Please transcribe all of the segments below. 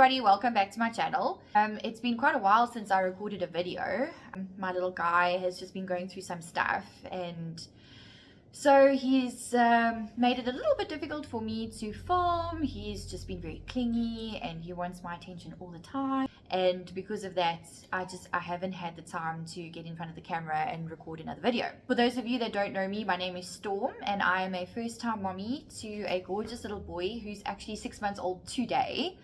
everybody, welcome back to my channel. It's been quite a while since I recorded a video. My little guy has just been going through some stuff, and so he's made it a little bit difficult for me to film. He's just been very clingy and he wants my attention all the time, and because of that I haven't had the time to get in front of the camera and record another video. For those of you that don't know me, my name is Storm and I am a first-time mommy to a gorgeous little boy who's actually 6 months old today.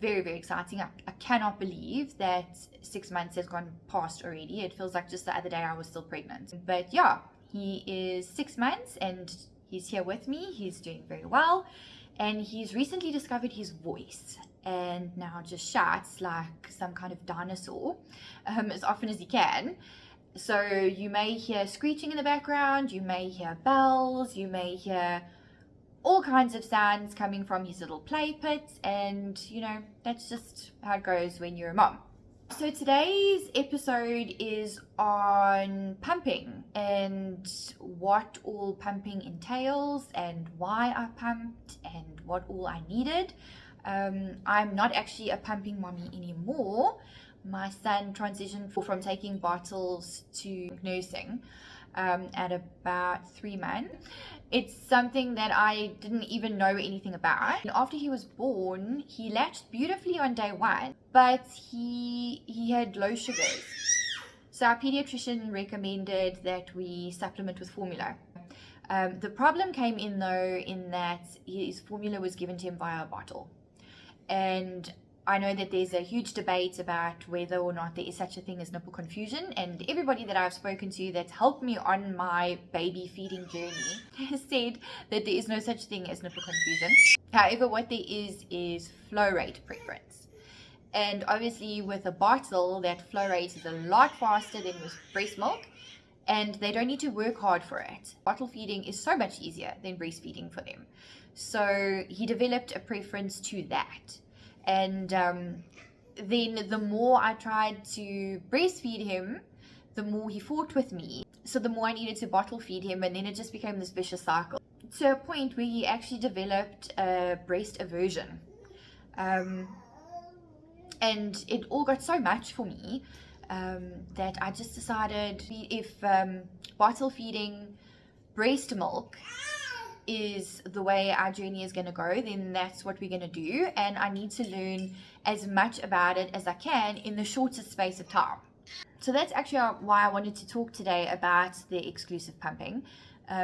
Very, very exciting. I cannot believe that 6 months has gone past already. It feels like just the other day I was still pregnant. But yeah, he is 6 months and he's here with me. He's doing very well, and he's recently discovered his voice and now just shouts like some kind of dinosaur as often as he can. So you may hear screeching in the background, you may hear bells, you may hear all kinds of sounds coming from his little play pit, and you know, that's just how it goes when you're a mom. So today's episode is on pumping and what all pumping entails and why I pumped and what all I needed. I'm not actually a pumping mommy anymore. My son transitioned from taking bottles to nursing at about 3 months. It's something that I didn't even know anything about. And after he was born, he latched beautifully on day one, but he had low sugars. So our pediatrician recommended that we supplement with formula. The problem came in though in that his formula was given to him via a bottle. And I know that there's a huge debate about whether or not there is such a thing as nipple confusion, and everybody that I've spoken to that's helped me on my baby feeding journey has said that there is no such thing as nipple confusion. However, what there is flow rate preference. And obviously with a bottle, that flow rate is a lot faster than with breast milk, and they don't need to work hard for it. Bottle feeding is so much easier than breastfeeding for them. So he developed a preference to that. And then the more I tried to breastfeed him, the more he fought with me. So the more I needed to bottle feed him, and then it just became this vicious cycle. To a point where he actually developed a breast aversion. And it all got so much for me that I just decided if bottle feeding breast milk is the way our journey is going to go, then that's what we're going to do, and I need to learn as much about it as I can in the shortest space of time. So that's actually why I wanted to talk today about the exclusive pumping,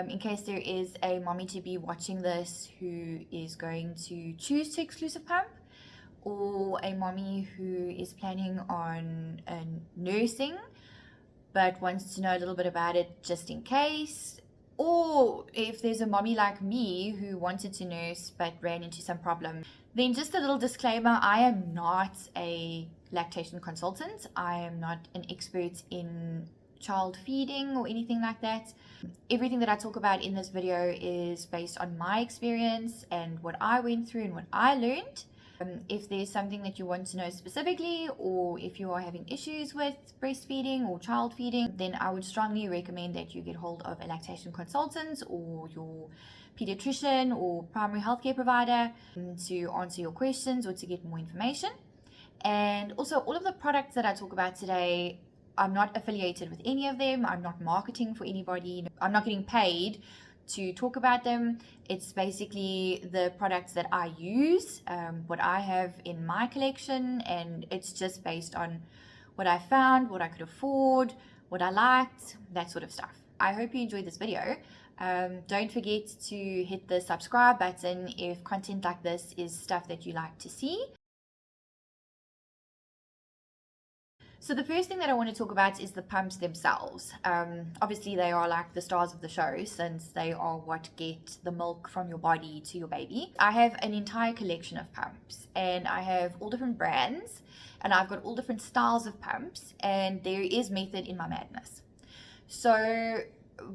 in case there is a mommy to be watching this who is going to choose to exclusive pump, or a mommy who is planning on nursing but wants to know a little bit about it just in case. Or if there's a mommy like me who wanted to nurse but ran into some problem. Then just a little disclaimer, I am not a lactation consultant. I am not an expert in child feeding or anything like that. Everything that I talk about in this video is based on my experience and what I went through and what I learned. If there's something that you want to know specifically, or if you are having issues with breastfeeding or child feeding, then I would strongly recommend that you get hold of a lactation consultant or your pediatrician or primary healthcare provider to answer your questions or to get more information. And also, all of the products that I talk about today, I'm not affiliated with any of them. I'm not marketing for anybody. I'm not getting paid to talk about them. It's basically the products that I use, what I have in my collection, and it's just based on what I found, what I could afford, what I liked, that sort of stuff. I hope you enjoyed this video. Don't forget to hit the subscribe button if content like this is stuff that you like to see. So the first thing that I want to talk about is the pumps themselves. Obviously they are like the stars of the show, since they are what get the milk from your body to your baby. I have an entire collection of pumps, and I have all different brands, and I've got all different styles of pumps, and there is method in my madness. So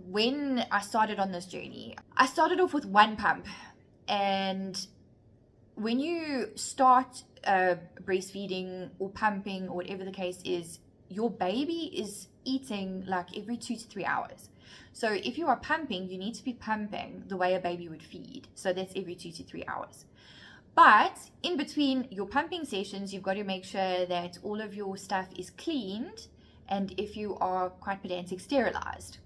when I started on this journey, I started off with one pump, and when you start breastfeeding or pumping or whatever the case is, your baby is eating like every 2 to 3 hours. So if you are pumping, you need to be pumping the way a baby would feed. So that's every 2 to 3 hours. But in between your pumping sessions, you've got to make sure that all of your stuff is cleaned, and if you are quite pedantic, sterilized.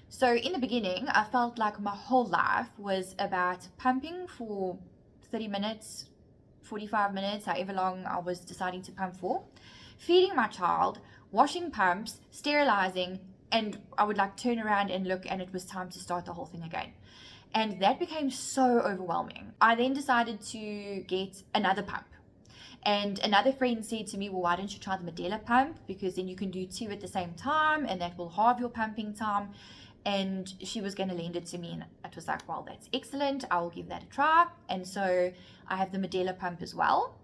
So in the beginning, I felt like my whole life was about pumping for 30 minutes, 45 minutes, however long I was deciding to pump for, feeding my child, washing pumps, sterilizing, and I would like turn around and look, and it was time to start the whole thing again. And that became so overwhelming. I then decided to get another pump. And another friend said to me, well, why don't you try the Medela pump? Because then you can do 2 at the same time, and that will halve your pumping time. And she was going to lend it to me, and it was like, well, that's excellent. I will give that a try. And so I have the Medela pump as well.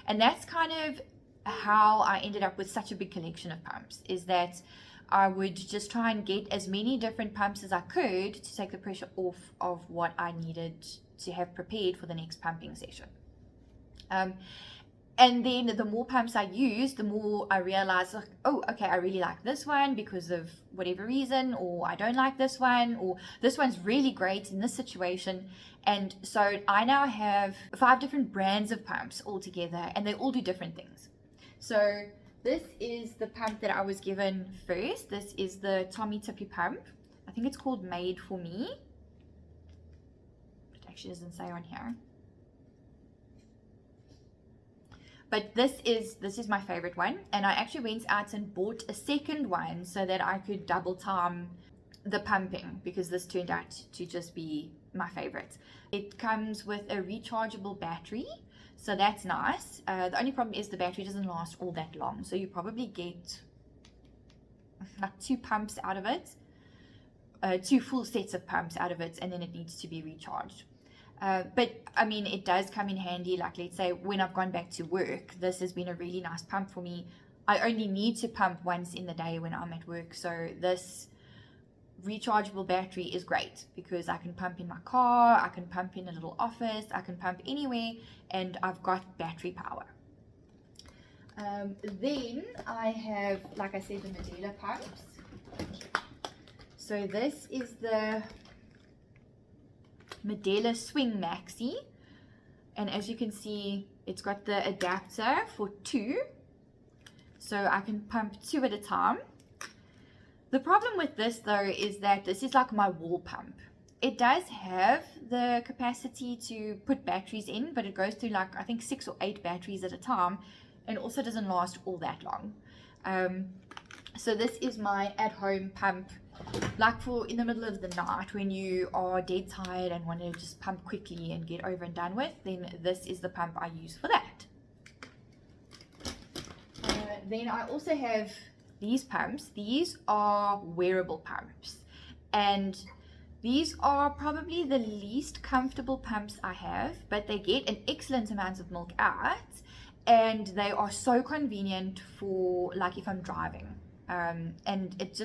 And that's kind of how I ended up with such a big collection of pumps, is that I would just try and get as many different pumps as I could to take the pressure off of what I needed to have prepared for the next pumping session. And then the more pumps I used, the more I realized, like, oh, okay, I really like this one because of whatever reason, or I don't like this one, or this one's really great in this situation. And so I now have 5 different brands of pumps all together, and they all do different things. So this is the pump that I was given first. This is the Tommy Tippy pump. I think it's called Made for Me. It actually doesn't say on here. But this is my favorite one, and I actually went out and bought a second one so that I could double time the pumping, because this turned out to just be my favorite. It comes with a rechargeable battery, so that's nice. The only problem is the battery doesn't last all that long, so you probably get like 2 pumps out of it, 2 full sets of pumps out of it, and then it needs to be recharged. But I mean, it does come in handy. Like, let's say when I've gone back to work, this has been a really nice pump for me. I only need to pump once in the day when I'm at work, so this rechargeable battery is great because I can pump in my car, I can pump in a little office, I can pump anywhere, and I've got battery power. Then I have, like I said, the Medela pumps. So this is the Medela Swing Maxi, and as you can see, it's got the adapter for 2, so I can pump 2 at a time. The problem with this though is that this is like my wall pump. It does have the capacity to put batteries in, but it goes through like I think 6 or 8 batteries at a time, and also doesn't last all that long. So this is my at-home pump, like for in the middle of the night when you are dead tired and want to just pump quickly and get over and done with, then this is the pump I use for that. Then I also have these pumps. These are wearable pumps, and these are probably the least comfortable pumps I have, but they get an excellent amount of milk out, and they are so convenient for like if I'm driving. And it's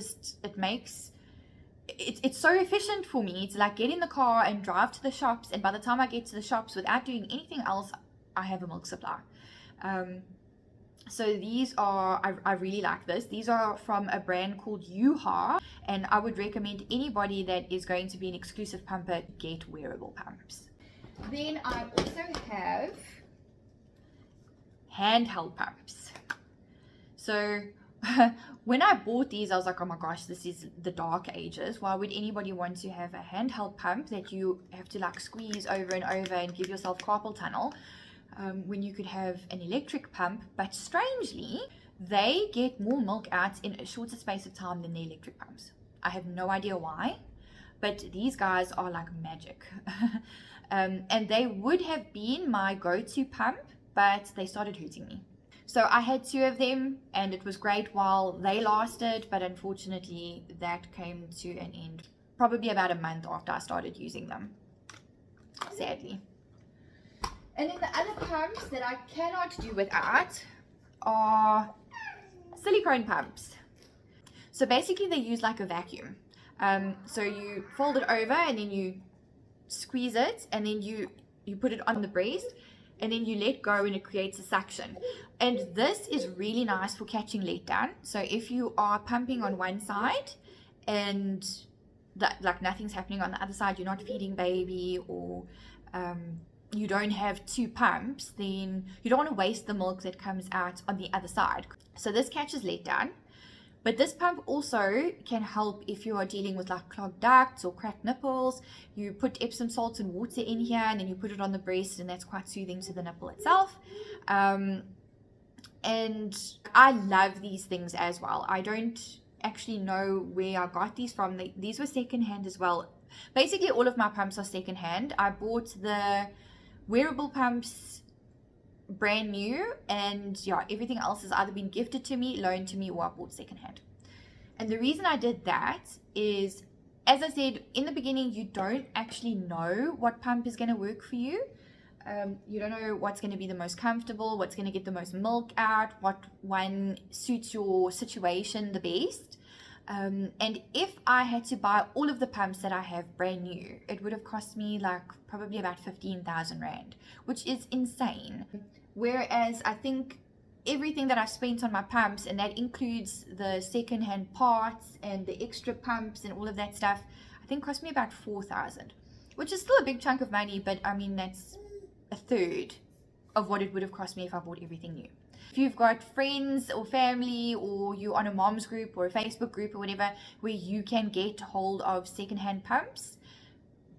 so efficient for me to like get in the car and drive to the shops, and by the time I get to the shops, without doing anything else, I have a milk supply. So these are, I really like this. These are from a brand called Yuha, and I would recommend anybody that is going to be an exclusive pumper get wearable pumps. Then I also have handheld pumps. So when I bought these, I was like, oh my gosh, this is the dark ages. Why would anybody want to have a handheld pump that you have to like squeeze over and over and give yourself carpal tunnel, when you could have an electric pump? But strangely, they get more milk out in a shorter space of time than the electric pumps. I have no idea why, but these guys are like magic. And they would have been my go-to pump, but they started hurting me. So I had 2 of them, and it was great while they lasted, but unfortunately that came to an end probably about a month after I started using them, sadly. And then the other pumps that I cannot do without are silicone pumps. So basically they use like a vacuum. So you fold it over and then you squeeze it, and then you put it on the breast, and then you let go and it creates a suction. And this is really nice for catching letdown. So if you are pumping on one side and like nothing's happening on the other side, you're not feeding baby, or you don't have two pumps, then you don't want to waste the milk that comes out on the other side. So this catches letdown. But this pump also can help if you are dealing with like clogged ducts or cracked nipples. You put Epsom salts and water in here, and then you put it on the breast, and that's quite soothing to the nipple itself. And I love these things as well. I don't actually know where I got these from. These were secondhand as well. Basically, all of my pumps are secondhand. I bought the wearable pumps brand new, and yeah, everything else has either been gifted to me, loaned to me, or I bought secondhand. And the reason I did that is, as I said in the beginning, you don't actually know what pump is going to work for you. You don't know what's going to be the most comfortable, what's going to get the most milk out, what one suits your situation the best. And if I had to buy all of the pumps that I have brand new, it would have cost me like probably about 15,000 Rand, which is insane. Whereas I think everything that I've spent on my pumps, and that includes the second-hand parts and the extra pumps and all of that stuff, I think cost me about 4,000, which is still a big chunk of money, but I mean, that's a third of what it would have cost me if I bought everything new. If you've got friends or family, or you're on a mom's group or a Facebook group or whatever, where you can get hold of secondhand pumps,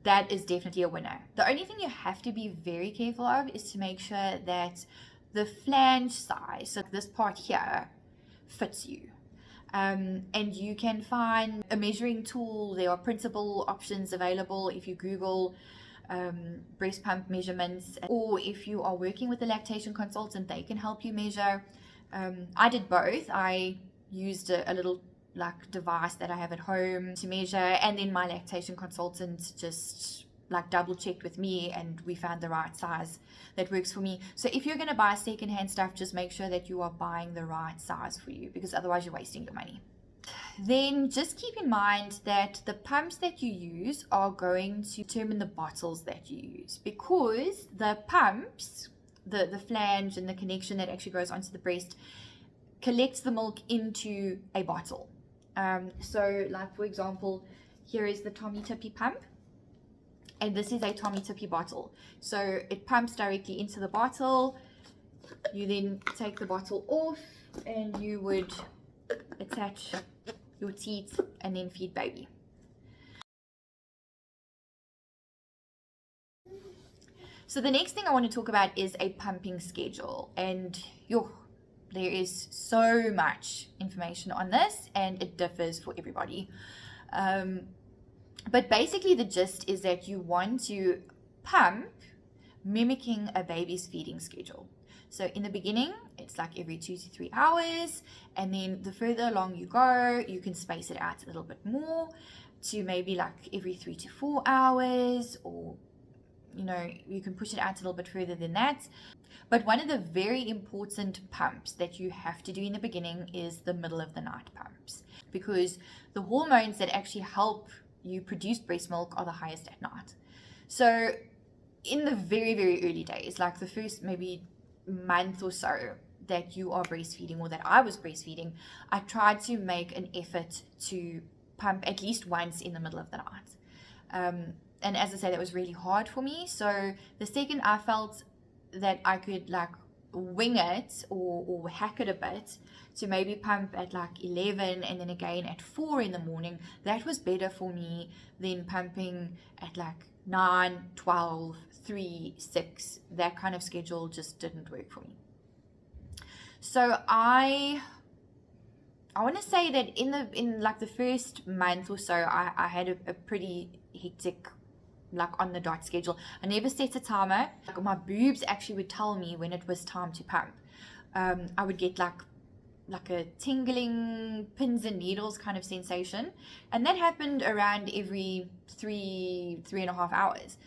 that is definitely a winner. The only thing you have to be very careful of is to make sure that the flange size, so this part here, fits you. And you can find a measuring tool. There are printable options available if you Google breast pump measurements, or if you are working with a lactation consultant, they can help you measure. I did both. I used a little like device that I have at home to measure, and then my lactation consultant just like double checked with me, and we found the right size that works for me. So if you're going to buy secondhand stuff, just make sure that you are buying the right size for you, because otherwise you're wasting your money. Then just keep in mind that the pumps that you use are going to determine the bottles that you use, because the pumps, the flange and the connection that actually goes onto the breast, collects the milk into a bottle. So like for example, here is the Tommy Tippy pump, and this is a Tommy Tippy bottle. So it pumps directly into the bottle. You then take the bottle off, and you would attach your teats and then feed baby. So the next thing I want to talk about is a pumping schedule, and there is so much information on this, and it differs for everybody. But basically the gist is that you want to pump mimicking a baby's feeding schedule. So in the beginning, it's like every 2 to 3 hours, and then the further along you go, you can space it out a little bit more to maybe like every 3 to 4 hours, or you can push it out a little bit further than that. But one of the very important pumps that you have to do in the beginning is the middle of the night pumps, because the hormones that actually help you produce breast milk are the highest at night. So in the very, very early days, like the first maybe month or so that you are breastfeeding, or that I was breastfeeding, I tried to make an effort to pump at least once in the middle of the night. And as I say, that was really hard for me. So the second I felt that I could like wing it or hack it a bit to maybe pump at like 11 and then again at 4 in the morning, that was better for me than pumping at like 9, 12, 3, 6. That kind of schedule just didn't work for me. So I want to say that in like the first month or so, I had a pretty hectic like on the dot schedule. I never set a timer. Like my boobs actually would tell me when it was time to pump. I would get like a tingling pins and needles kind of sensation, and that happened around every 3.5 hours.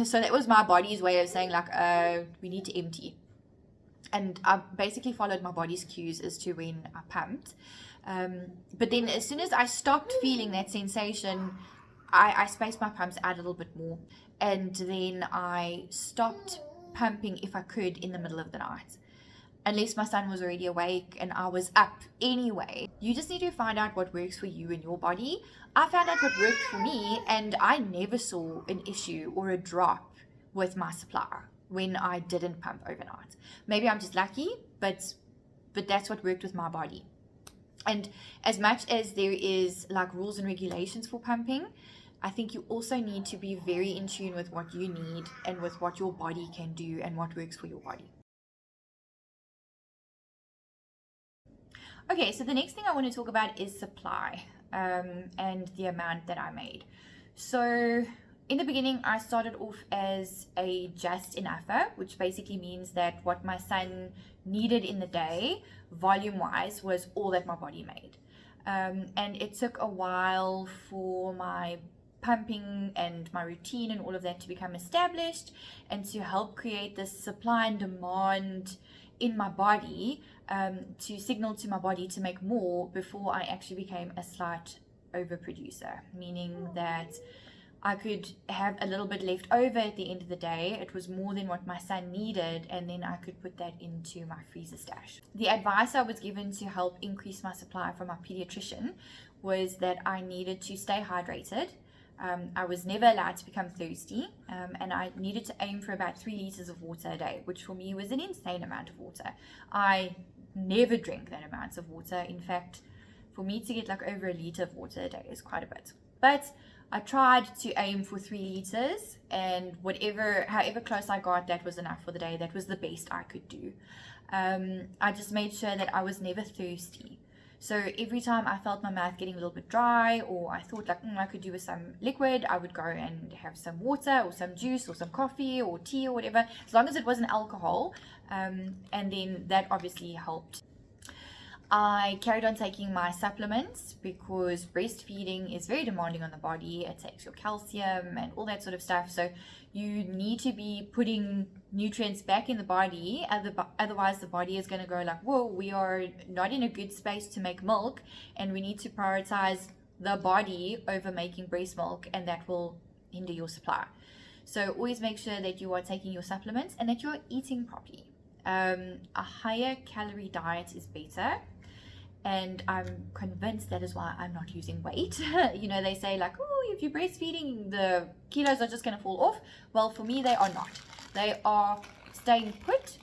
So that was my body's way of saying like, we need to empty. And I basically followed my body's cues as to when I pumped. But then as soon as I stopped feeling that sensation, I spaced my pumps out a little bit more. And then I stopped pumping if I could in the middle of the night, unless my son was already awake and I was up anyway. You just need to find out what works for you and your body. I found out what worked for me, and I never saw an issue or a drop with my supply when I didn't pump overnight. Maybe I'm just lucky, but that's what worked with my body. And as much as there is like rules and regulations for pumping, I think you also need to be very in tune with what you need and with what your body can do and what works for your body. Okay, so the next thing I want to talk about is supply, and the amount that I made. So in the beginning, I started off as a just enougher, which basically means that what my son needed in the day, volume wise, was all that my body made. And it took a while for my pumping and my routine and all of that to become established and to help create this supply and demand in my body, to signal to my body to make more before I actually became a slight overproducer, meaning that I could have a little bit left over at the end of the day. It was more than what my son needed, and then I could put that into my freezer stash. The advice I was given to help increase my supply from my pediatrician was that I needed to stay hydrated. I was never allowed to become thirsty, and I needed to aim for about 3 liters of water a day, which for me was an insane amount of water. I never drink that amount of water. In fact, for me to get like over a liter of water a day is quite a bit. But I tried to aim for 3 liters, and however close I got, that was enough for the day. That was the best I could do. I just made sure that I was never thirsty. So every time I felt my mouth getting a little bit dry, or I thought like I could do with some liquid, I would go and have some water or some juice or some coffee or tea or whatever, as long as it wasn't alcohol. And then that obviously helped. I carried on taking my supplements because breastfeeding is very demanding on the body. It takes your calcium and all that sort of stuff. So you need to be putting nutrients back in the body. Otherwise, the body is going to go like, whoa, we are not in a good space to make milk, and we need to prioritize the body over making breast milk, and that will hinder your supply. So always make sure that you are taking your supplements and that you are eating properly. A higher calorie diet is better. And I'm convinced that is why I'm not losing weight. You know, they say like, oh, if you're breastfeeding, the kilos are just going to fall off. Well, for me, they are not. They are staying put.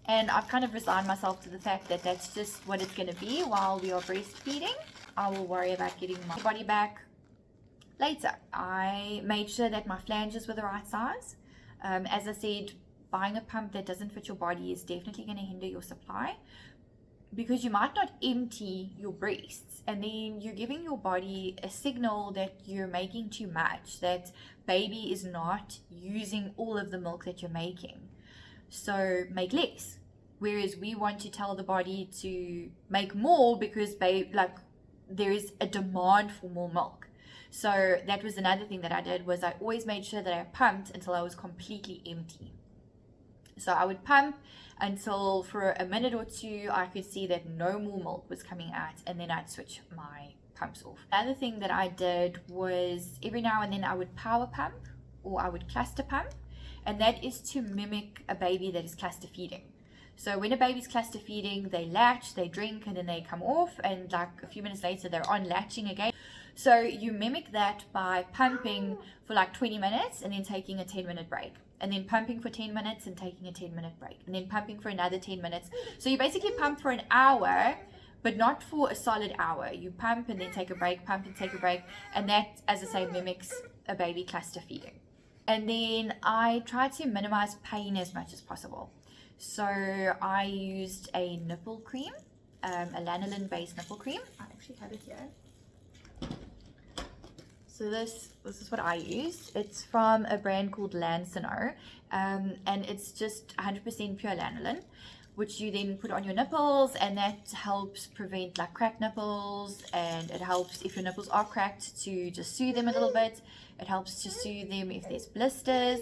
And I've kind of resigned myself to the fact that that's just what it's going to be while we are breastfeeding. I will worry about getting my body back later. I made sure that my flanges were the right size. As I said, buying a pump that doesn't fit your body is definitely going to hinder your supply, because you might not empty your breasts, and then you're giving your body a signal that you're making too much, that baby is not using all of the milk that you're making, so make less. Whereas we want to tell the body to make more because there is a demand for more milk. So that was another thing that I did, was I always made sure that I pumped until I was completely empty. So I would pump until for a minute or two I could see that no more milk was coming out, and then I'd switch my pumps off. Another thing that I did was every now and then I would power pump, or I would cluster pump, and that is to mimic a baby that is cluster feeding. So when a baby's cluster feeding, they latch, they drink, and then they come off, and like a few minutes later they're on latching again. So you mimic that by pumping for like 20 minutes and then taking a 10-minute break, and then pumping for 10 minutes and taking a 10-minute break, and then pumping for another 10 minutes. So you basically pump for an hour, but not for a solid hour. You pump and then take a break, pump and take a break, and that, as I say, mimics a baby cluster feeding. And then I try to minimize pain as much as possible. So I used a nipple cream, a lanolin-based nipple cream. I actually have it here. So this is what I use. It's from a brand called Lansino, and it's just 100% pure lanolin, which you then put on your nipples, and that helps prevent like cracked nipples, and it helps if your nipples are cracked to just soothe them a little bit. It helps to soothe them if there's blisters.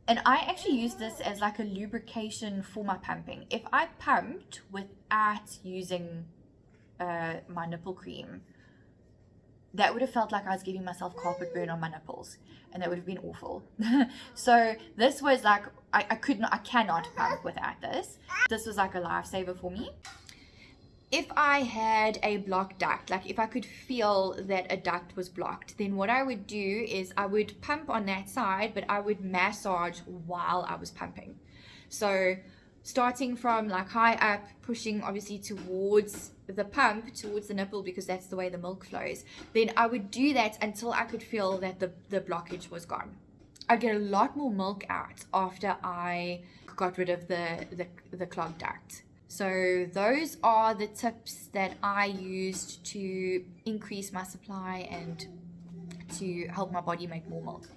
And I actually use this as like a lubrication for my pumping. If I pumped without using my nipple cream, that would have felt like I was giving myself carpet burn on my nipples, and that would have been awful. So this was like, I cannot pump without this. This was like a lifesaver for me. if I had a blocked duct, like if I could feel that a duct was blocked, then what I would do is I would pump on that side, but I would massage while I was pumping. So starting from like high up, pushing obviously towards the pump, towards the nipple, because that's the way the milk flows, then I would do that until I could feel that the blockage was gone. I'd get a lot more milk out after I got rid of the clogged duct. So those are the tips that I used to increase my supply and to help my body make more milk.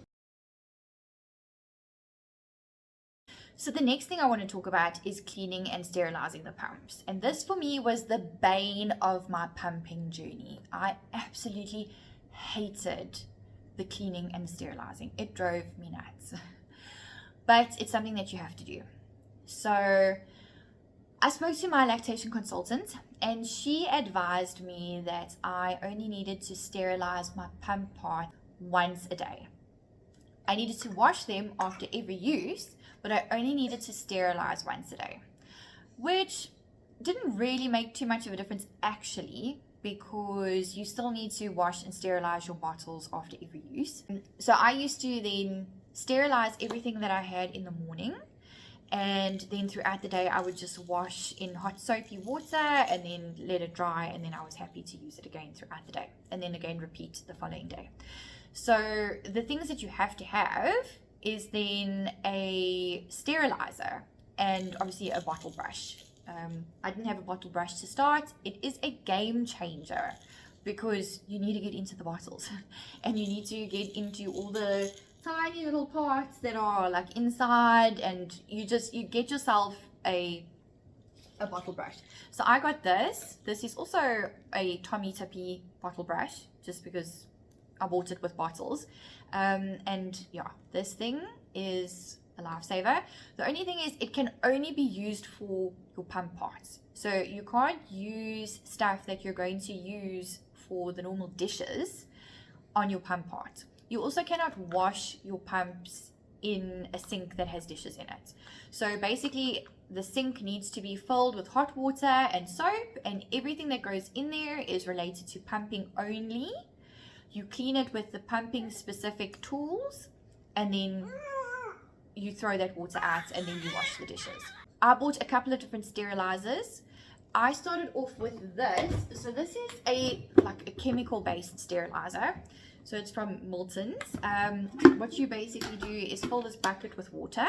So the next thing I want to talk about is cleaning and sterilizing the pumps. And this for me was the bane of my pumping journey. I absolutely hated the cleaning and sterilizing. It drove me nuts. But it's something that you have to do. So I spoke to my lactation consultant and she advised me that I only needed to sterilize my pump part once a day. I needed to wash them after every use, but I only needed to sterilize once a day, which didn't really make too much of a difference actually, because you still need to wash and sterilize your bottles after every use. So I used to then sterilize everything that I had in the morning, and then throughout the day I would just wash in hot soapy water and then let it dry, and then I was happy to use it again throughout the day, and then again repeat the following day. So the things that you have to have is then a sterilizer and obviously a bottle brush. I didn't have a bottle brush to start. It is a game changer because you need to get into the bottles and you need to get into all the tiny little parts that are like inside, and you get yourself a bottle brush. So I got this. This is also a Tommy Tippy bottle brush just because I bought it with bottles. And yeah, this thing is a lifesaver. The only thing is it can only be used for your pump parts. So you can't use stuff that you're going to use for the normal dishes on your pump part. You also cannot wash your pumps in a sink that has dishes in it. So basically the sink needs to be filled with hot water and soap, and everything that goes in there is related to pumping only. You clean it with the pumping specific tools, and then you throw that water out, and then you wash the dishes. I bought a couple of different sterilizers. I started off with this. So this is a chemical based sterilizer. So it's from Milton's. What you basically do is fill this bucket with water,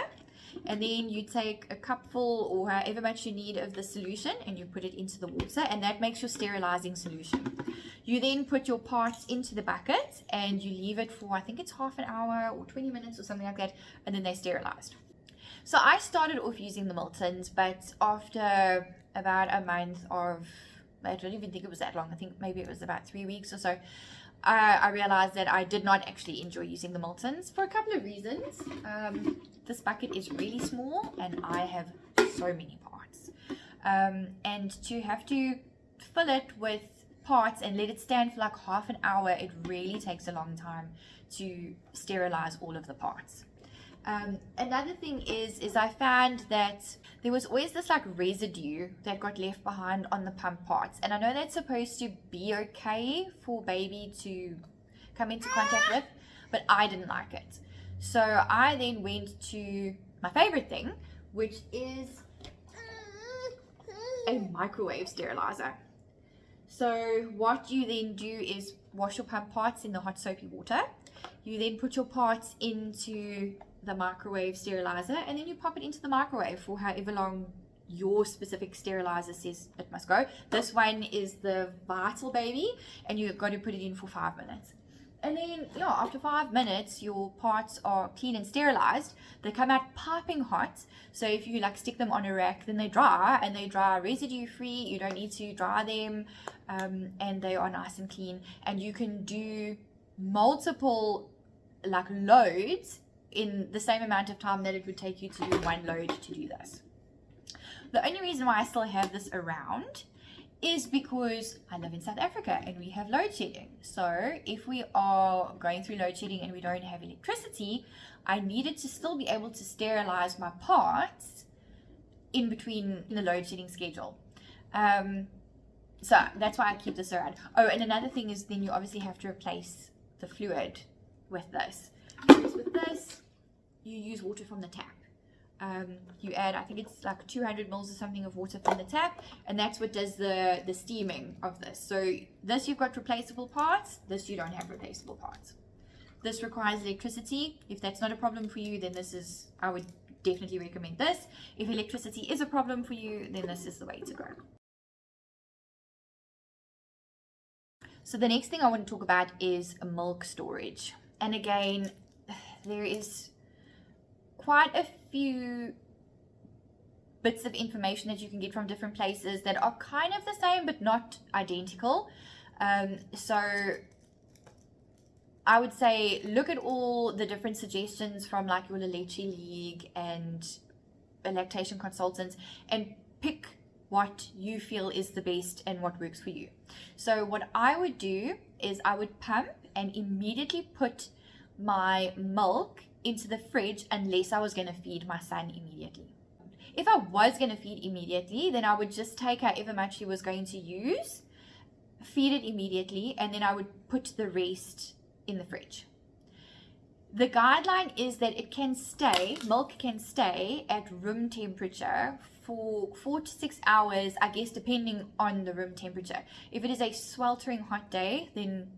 and then you take a cupful or however much you need of the solution and you put it into the water, and that makes your sterilizing solution. You then put your parts into the bucket and you leave it for, I think it's half an hour or 20 minutes or something like that, and then they're sterilized. So I started off using the Miltons, but after about a month of, I don't even think it was that long, I think maybe it was about 3 weeks or so, I realized that I did not actually enjoy using the Miltons for a couple of reasons. This bucket is really small and I have so many parts. And to have to fill it with parts and let it stand for like half an hour, it really takes a long time to sterilize all of the parts. Another thing is I found that there was always this like residue that got left behind on the pump parts, and I know that's supposed to be okay for baby to come into contact with, but I didn't like it. So I then went to my favorite thing, which is a microwave sterilizer. So what you then do is wash your pump parts in the hot soapy water. You then put your parts into the microwave sterilizer, and then you pop it into the microwave for however long your specific sterilizer says it must go. This one is the Vital Baby, and you've got to put it in for 5 minutes. And then, yeah, after 5 minutes, your parts are clean and sterilized. They come out piping hot. So if you like stick them on a rack, then they dry, and they dry residue free. You don't need to dry them, and they are nice and clean. And you can do multiple like loads in the same amount of time that it would take you to do one load to do this. The only reason why I still have this around is because I live in South Africa and we have load shedding. So if we are going through load shedding and we don't have electricity, I needed to still be able to sterilize my parts in between the load shedding schedule. So that's why I keep this around. Oh, and another thing is then you obviously have to replace the fluid with this. Whereas with this, you use water from the tap. You add, I think it's like 200 mils or something of water from the tap, and that's what does the steaming of this. So this you've got replaceable parts, this you don't have replaceable parts. This requires electricity. If that's not a problem for you, then this is, I would definitely recommend this. If electricity is a problem for you, then this is the way to go. So the next thing I want to talk about is milk storage. And again, there is quite a few bits of information that you can get from different places that are kind of the same but not identical. So I would say look at all the different suggestions from like your La Leche League and lactation consultants and pick what you feel is the best and what works for you. So what I would do is I would pump and immediately put my milk into the fridge unless I was going to feed my son immediately. If I was going to feed immediately, then I would just take however much he was going to use, feed it immediately, and then I would put the rest in the fridge. The guideline is that milk can stay at room temperature for 4 to 6 hours, I guess, depending on the room temperature. If it is a sweltering hot day, then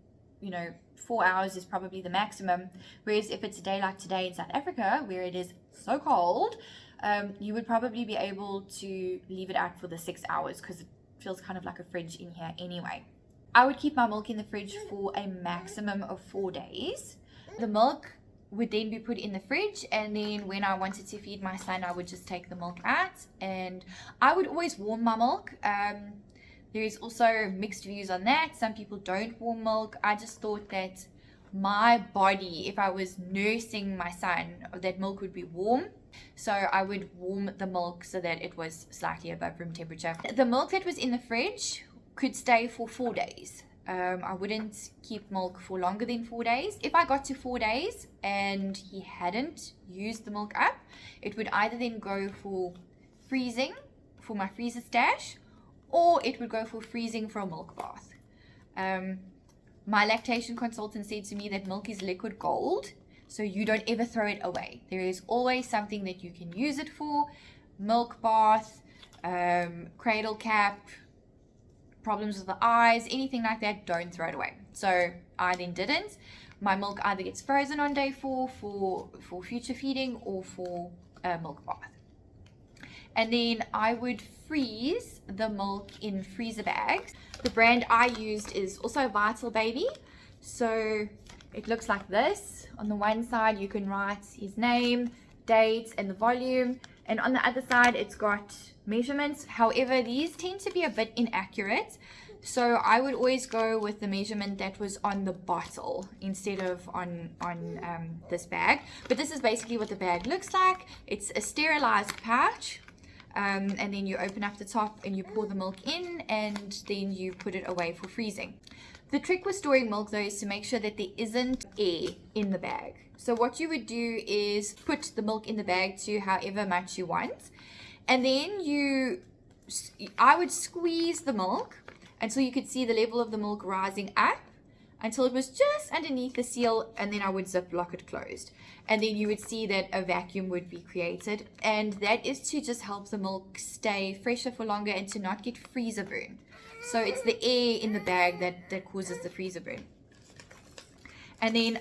4 hours is probably the maximum. Whereas if it's a day like today in South Africa, where it is so cold, you would probably be able to leave it out for the 6 hours because it feels kind of like a fridge in here anyway. I would keep my milk in the fridge for a maximum of 4 days. The milk would then be put in the fridge, and then when I wanted to feed my son, I would just take the milk out, and I would always warm my milk. There is also mixed views on that. Some people don't warm milk. I just thought that my body, if I was nursing my son, that milk would be warm. So I would warm the milk so that it was slightly above room temperature. The milk that was in the fridge could stay for 4 days. I wouldn't keep milk for longer than 4 days. If I got to 4 days and he hadn't used the milk up, it would either then go for freezing for my freezer stash, or it would go for freezing for a milk bath. My lactation consultant said to me that milk is liquid gold, so you don't ever throw it away. There is always something that you can use it for. Milk bath, cradle cap, problems with the eyes, anything like that, don't throw it away. So I then didn't. My milk either gets frozen on day 4 for future feeding or for a milk bath. And then I would freeze the milk in freezer bags. The brand I used is also Vital Baby. So it looks like this. On the one side you can write his name, date, and the volume. And on the other side it's got measurements. However, these tend to be a bit inaccurate, so I would always go with the measurement that was on the bottle instead of on this bag. But this is basically what the bag looks like. It's a sterilized pouch, and then you open up the top and you pour the milk in, and then you put it away for freezing. The trick with storing milk though is to make sure that there isn't air in the bag. So what you would do is put the milk in the bag to however much you want, and then I would squeeze the milk until you could see the level of the milk rising up until it was just underneath the seal, and then I would zip lock it closed, and then you would see that a vacuum would be created, and that is to just help the milk stay fresher for longer and to not get freezer burn. So it's the air in the bag that causes the freezer burn. And then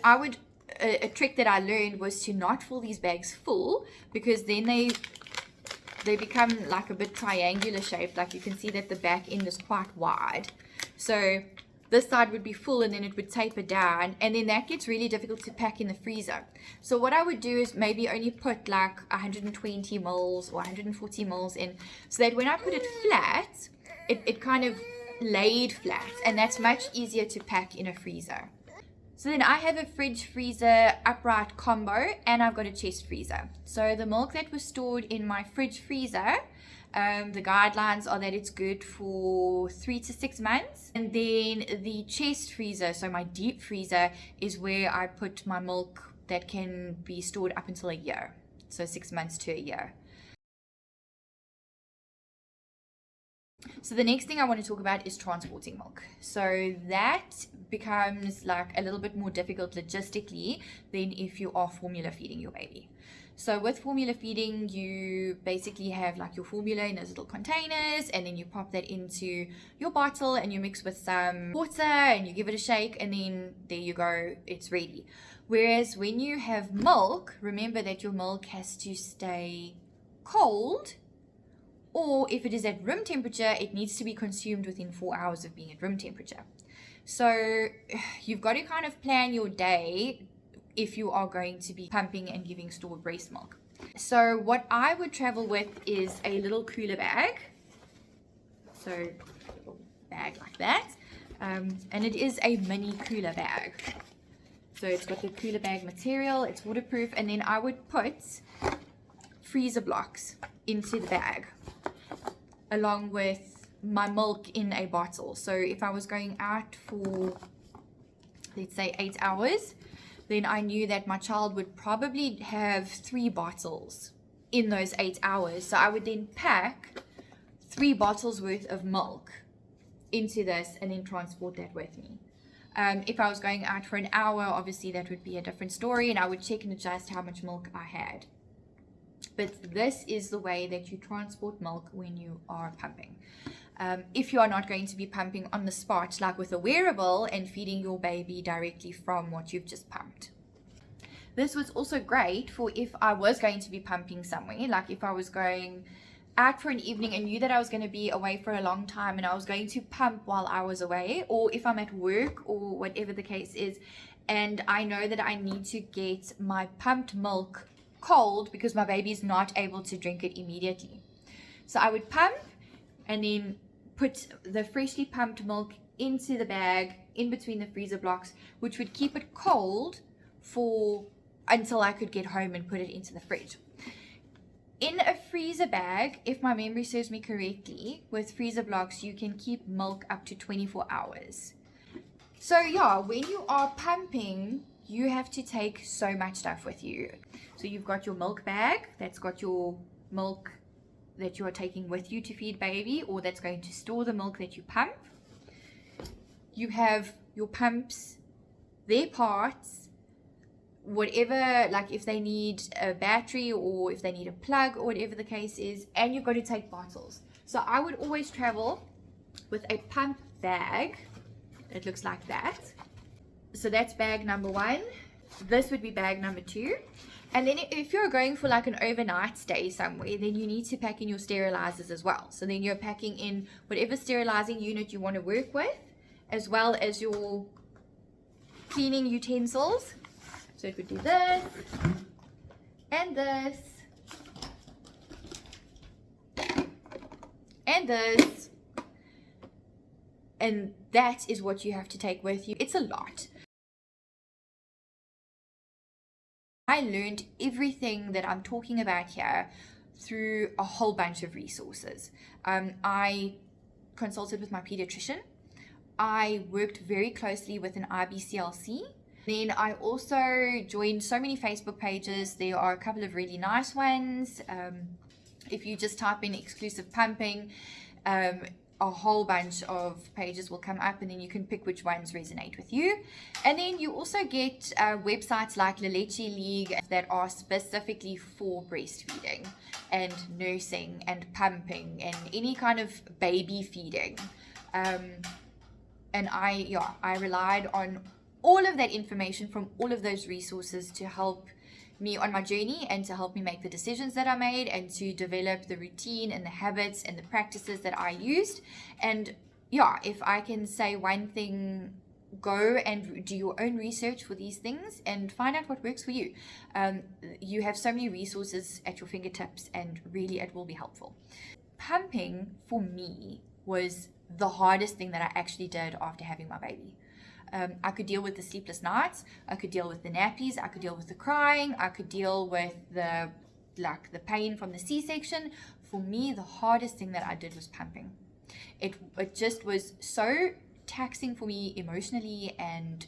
a trick that I learned was to not fill these bags full, because then they become like a bit triangular shaped. Like you can see that the back end is quite wide. So this side would be full and then it would taper down, and then that gets really difficult to pack in the freezer. So what I would do is maybe only put like 120 mils or 140 mils in, so that when I put it flat, it kind of laid flat, and that's much easier to pack in a freezer. So then I have a fridge freezer upright combo, and I've got a chest freezer. So the milk that was stored in my fridge freezer, the guidelines are that it's good for 3 to 6 months. And then the chest freezer, so my deep freezer, is where I put my milk that can be stored up until a year. So 6 months to a year. So the next thing I want to talk about is transporting milk. So that becomes like a little bit more difficult logistically than if you are formula feeding your baby. So with formula feeding, you basically have like your formula in those little containers, and then you pop that into your bottle and you mix with some water and you give it a shake, and then there you go, it's ready. Whereas when you have milk, remember that your milk has to stay cold, or if it is at room temperature, it needs to be consumed within 4 hours of being at room temperature. So you've got to kind of plan your day if you are going to be pumping and giving stored breast milk. So what I would travel with is a little cooler bag. So a little bag like that. And it is a mini cooler bag. So it's got the cooler bag material, it's waterproof, and then I would put freezer blocks into the bag along with my milk in a bottle. So if I was going out for, let's say, 8 hours, then I knew that my child would probably have 3 bottles in those 8 hours. So I would then pack 3 bottles worth of milk into this and then transport that with me. If I was going out for an hour, obviously that would be a different story, and I would check and adjust how much milk I had. But this is the way that you transport milk when you are pumping. If you are not going to be pumping on the spot, like with a wearable and feeding your baby directly from what you've just pumped. This was also great for if I was going to be pumping somewhere, like if I was going out for an evening and knew that I was going to be away for a long time and I was going to pump while I was away, or if I'm at work or whatever the case is, and I know that I need to get my pumped milk cold because my baby is not able to drink it immediately. So I would pump and then put the freshly pumped milk into the bag in between the freezer blocks, which would keep it cold for until I could get home and put it into the fridge. In a freezer bag, if my memory serves me correctly, with freezer blocks, you can keep milk up to 24 hours. So yeah, when you are pumping, you have to take so much stuff with you. So you've got your milk bag that's got your milk that you are taking with you to feed baby, or that's going to store the milk that you pump. You have your pumps, their parts, whatever, like if they need a battery or if they need a plug or whatever the case is, and you've got to take bottles. So I would always travel with a pump bag. It looks like that. So that's bag number 1. This would be bag number 2. And then if you're going for like an overnight stay somewhere, then you need to pack in your sterilizers as well. So then you're packing in whatever sterilizing unit you want to work with, as well as your cleaning utensils. So it would be this, and this, and this, and that is what you have to take with you. It's a lot. I learned everything that I'm talking about here through a whole bunch of resources. I consulted with my pediatrician. I worked very closely with an IBCLC. Then I also joined so many Facebook pages. There are a couple of really nice ones. If you just type in exclusive pumping, a whole bunch of pages will come up, and then you can pick which ones resonate with you. And then you also get websites like La Leche League that are specifically for breastfeeding and nursing and pumping and any kind of baby feeding. And I relied on all of that information from all of those resources to help me on my journey and to help me make the decisions that I made and to develop the routine and the habits and the practices that I used. And yeah, if I can say one thing, go and do your own research for these things and find out what works for you. You have so many resources at your fingertips, and really it will be helpful. Pumping for me was the hardest thing that I actually did after having my baby. I could deal with the sleepless nights, I could deal with the nappies, I could deal with the crying, I could deal with the pain from the C-section. For me, the hardest thing that I did was pumping. It just was so taxing for me emotionally and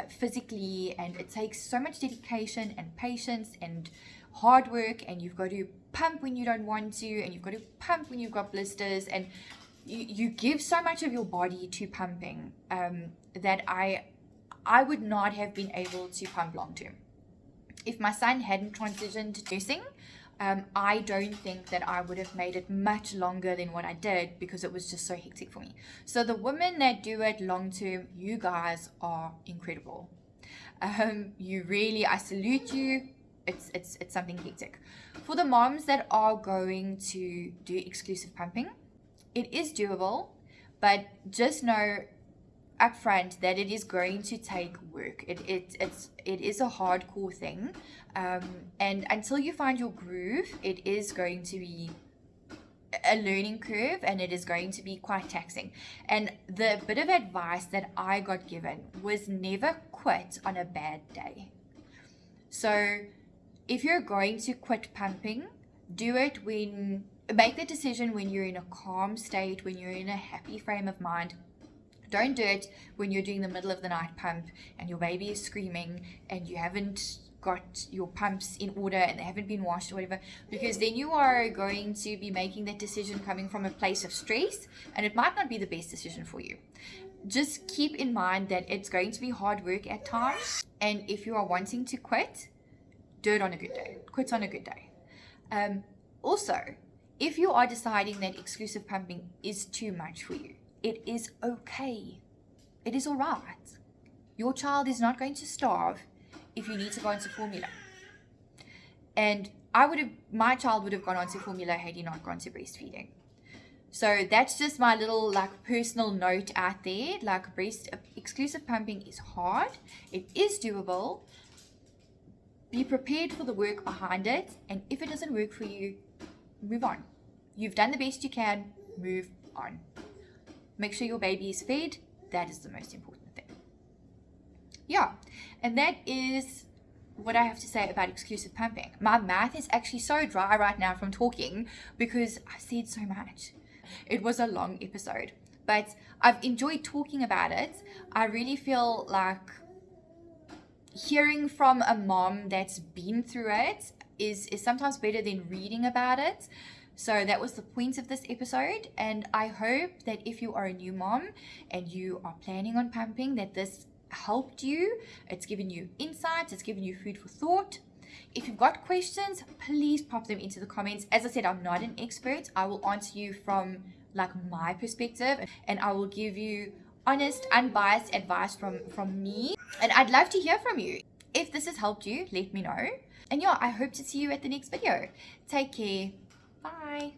physically, and it takes so much dedication and patience and hard work, and you've got to pump when you don't want to, and you've got to pump when you've got blisters, and you give so much of your body to pumping that I would not have been able to pump long term. If my son hadn't transitioned to nursing, I don't think that I would have made it much longer than what I did, because it was just so hectic for me. So the women that do it long term, you guys are incredible. You really, I salute you. It's something hectic. For the moms that are going to do exclusive pumping, it is doable, but just know upfront that it is going to take work. It is a hardcore thing, and until you find your groove, it is going to be a learning curve, and it is going to be quite taxing. And the bit of advice that I got given was never quit on a bad day. So if you're going to quit pumping, make the decision when you're in a calm state, when you're in a happy frame of mind. Don't do it when you're doing the middle of the night pump and your baby is screaming and you haven't got your pumps in order and they haven't been washed or whatever, because then you are going to be making that decision coming from a place of stress, and it might not be the best decision for you. Just keep in mind that it's going to be hard work at times, and if you are wanting to quit, do it on a good day. Quit on a good day. Also, if you are deciding that exclusive pumping is too much for you, it is okay. It is all right. Your child is not going to starve if you need to go onto formula. And my child would have gone onto formula had he not gone to breastfeeding. So that's just my little personal note out there. Exclusive pumping is hard. It is doable. Be prepared for the work behind it. And if it doesn't work for you, move on. You've done the best you can. Move on. Make sure your baby is fed. That is the most important thing. Yeah, and that is what I have to say about exclusive pumping. My mouth is actually so dry right now from talking because I said so much. It was a long episode, but I've enjoyed talking about it. I really feel like hearing from a mom that's been through it is sometimes better than reading about it. So that was the point of this episode, and I hope that if you are a new mom and you are planning on pumping, that this helped you. It's given you insights, it's given you food for thought. If you've got questions, please pop them into the comments. As I said, I'm not an expert. I will answer you from my perspective, and I will give you honest, unbiased advice from me. And I'd love to hear from you. If this has helped you, let me know. And yeah, I hope to see you at the next video. Take care. Bye.